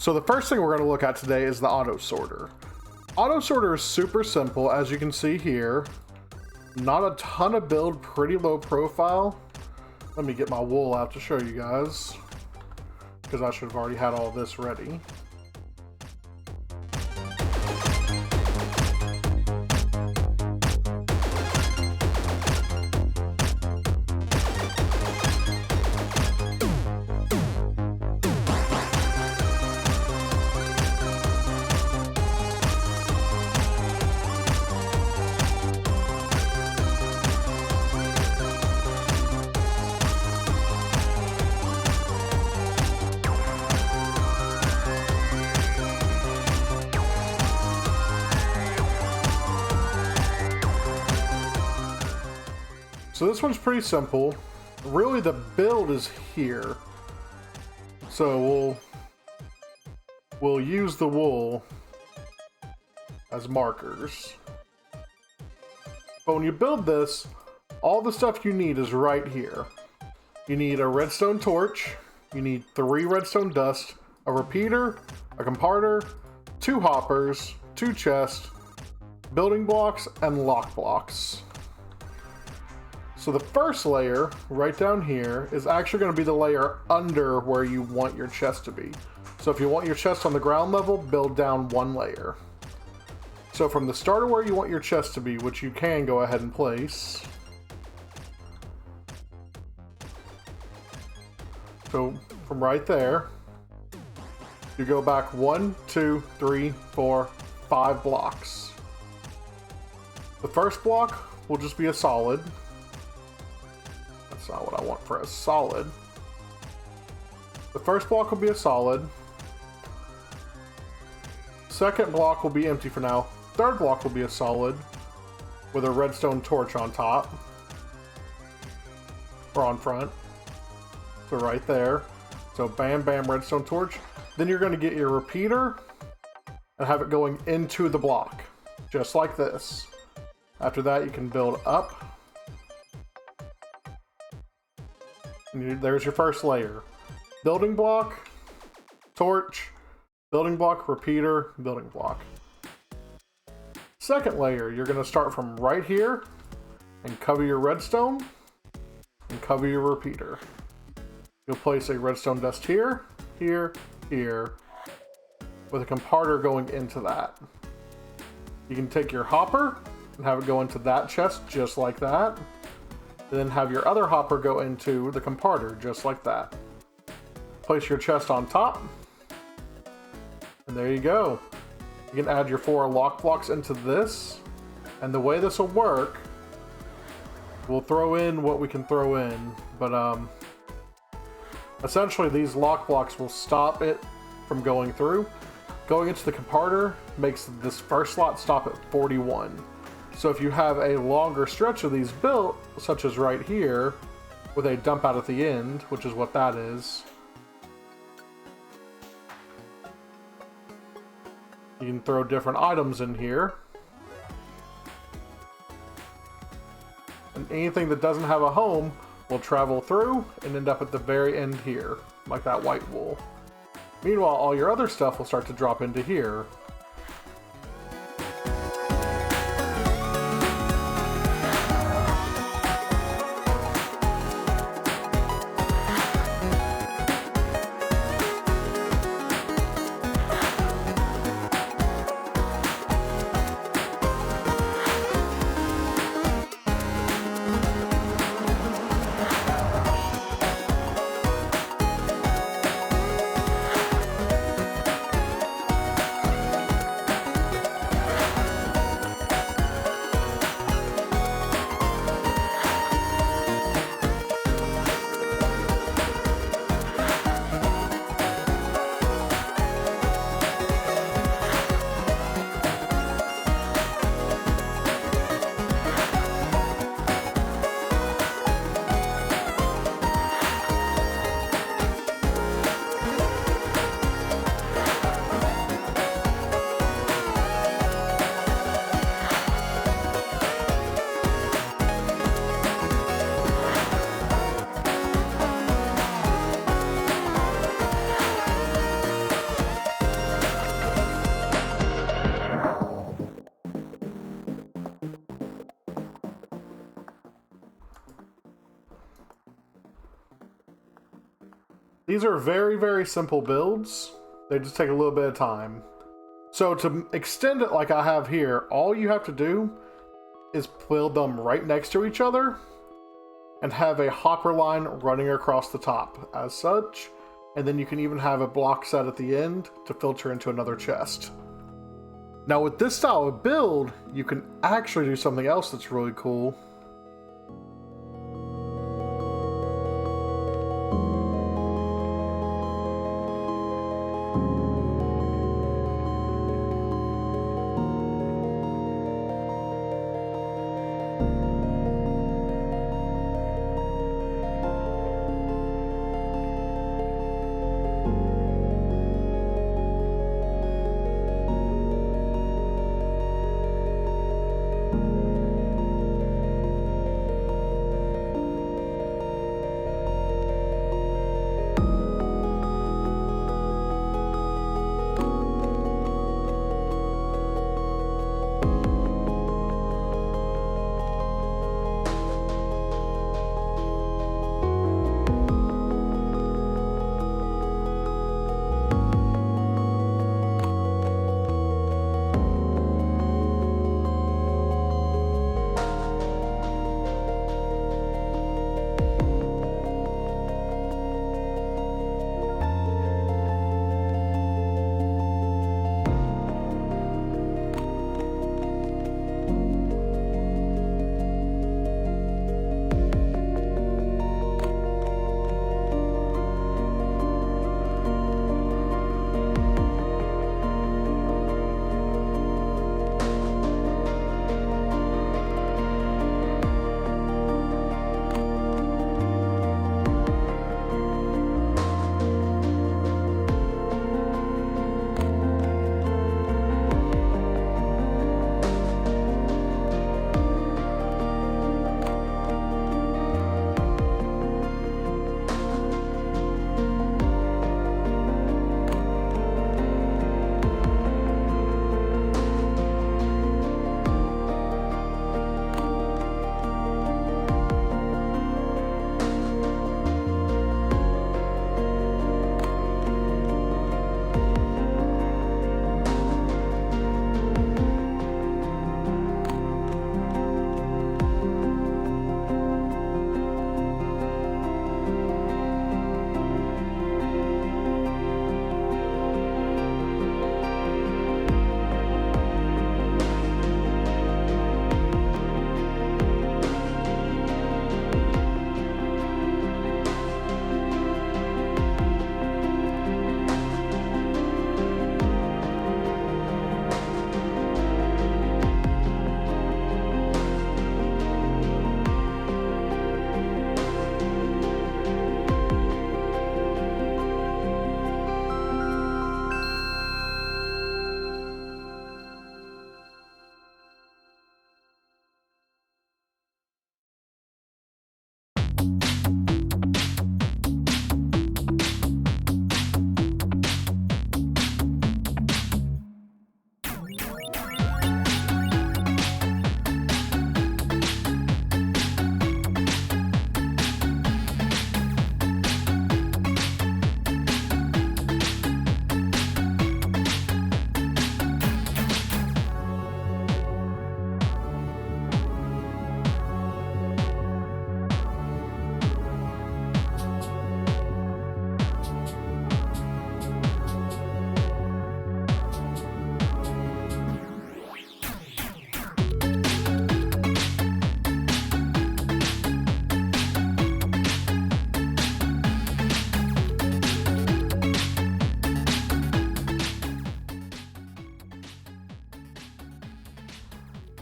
So the first thing we're going to look at today is the auto sorter. Auto sorter is super simple, as you can see here. Not a ton of build, pretty low profile. Let me get my wool out to show you guys, because I should have already had all this ready. So this one's pretty simple. Really, the build is here. So we'll use the wool as markers. But when you build this, all the stuff you need is right here. You need a redstone torch, you need 3 redstone dust, a repeater, a comparter, 2 hoppers, 2 chests, building blocks, and lock blocks. So the first layer, right down here, is actually going to be the layer under where you want your chest to be. So if you want your chest on the ground level, build down 1 layer. So from the start of where you want your chest to be, which you can go ahead and place. So from right there, you go back 1, 2, 3, 4, 5 blocks. The first block will just be a solid. That's not what I want for a solid. The first block will be a solid. Second block will be empty for now. Third block will be a solid with a redstone torch on top. Or on front. So right there. So bam, bam, redstone torch. Then you're going to get your repeater and have it going into the block. Just like this. After that, you can build up. And there's your first layer. Building block, torch, building block, repeater, building block. Second layer, you're going to start from right here and cover your redstone and cover your repeater. You'll place a redstone dust here, here, here, with a comparter going into that. You can take your hopper and have it go into that chest just like that. Then have your other hopper go into the comparter, just like that. Place your chest on top. And there you go. You can add your 4 lock blocks into this. And the way this will work, we'll throw in what we can throw in. But essentially these lock blocks will stop it from going through. Going into the comparter makes this first slot stop at 41. So if you have a longer stretch of these built, such as right here, with a dump out at the end, which is what that is, you can throw different items in here. And anything that doesn't have a home will travel through and end up at the very end here, like that white wool. Meanwhile, all your other stuff will start to drop into here. These are very, very simple builds. They just take a little bit of time. So to extend it like I have here, all you have to do is build them right next to each other and have a hopper line running across the top as such. And then you can even have a block set at the end to filter into another chest. Now with this style of build, you can actually do something else that's really cool.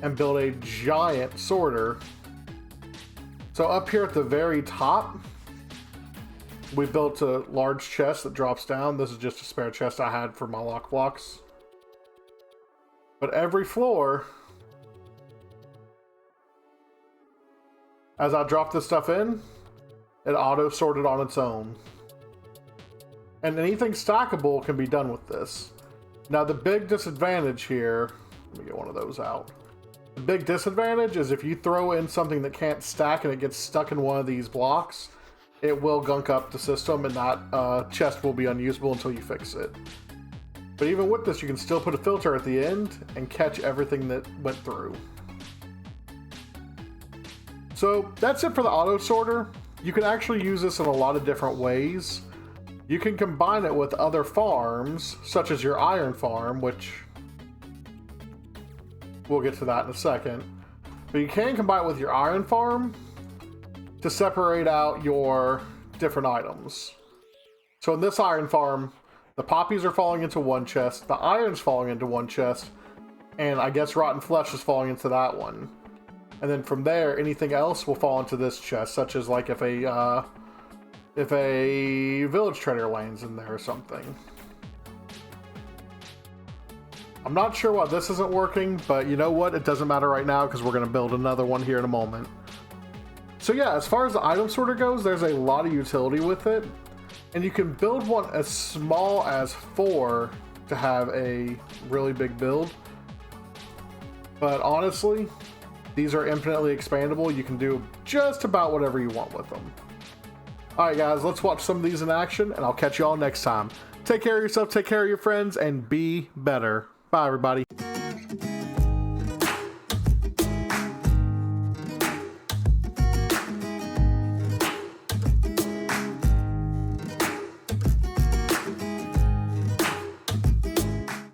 And build a giant sorter. So up here at the very top, we built a large chest that drops down. This is just a spare chest I had for my lock blocks. But every floor, as I drop this stuff in, it auto sorted on its own. And anything stackable can be done with this. Now the big disadvantage here, let me get one of those out. The big disadvantage is if you throw in something that can't stack and it gets stuck in one of these blocks, it will gunk up the system, and that chest will be unusable until you fix it. But even with this, you can still put a filter at the end and catch everything that went through. So that's it for the auto sorter. You can actually use this in a lot of different ways. You can combine it with other farms, such as your iron farm, which we'll get to that in a second. But you can combine it with your iron farm to separate out your different items. So in this iron farm, the poppies are falling into one chest, the iron's falling into one chest, and I guess rotten flesh is falling into that one. And then from there, anything else will fall into this chest, such as like if a village trader lands in there or something. I'm not sure why this isn't working, but you know what? It doesn't matter right now because we're going to build another one here in a moment. So yeah, as far as the item sorter goes, there's a lot of utility with it. And you can build one as small as 4 to have a really big build. But honestly, these are infinitely expandable. You can do just about whatever you want with them. Alright guys, let's watch some of these in action, and I'll catch you all next time. Take care of yourself, take care of your friends, and be better. Bye everybody.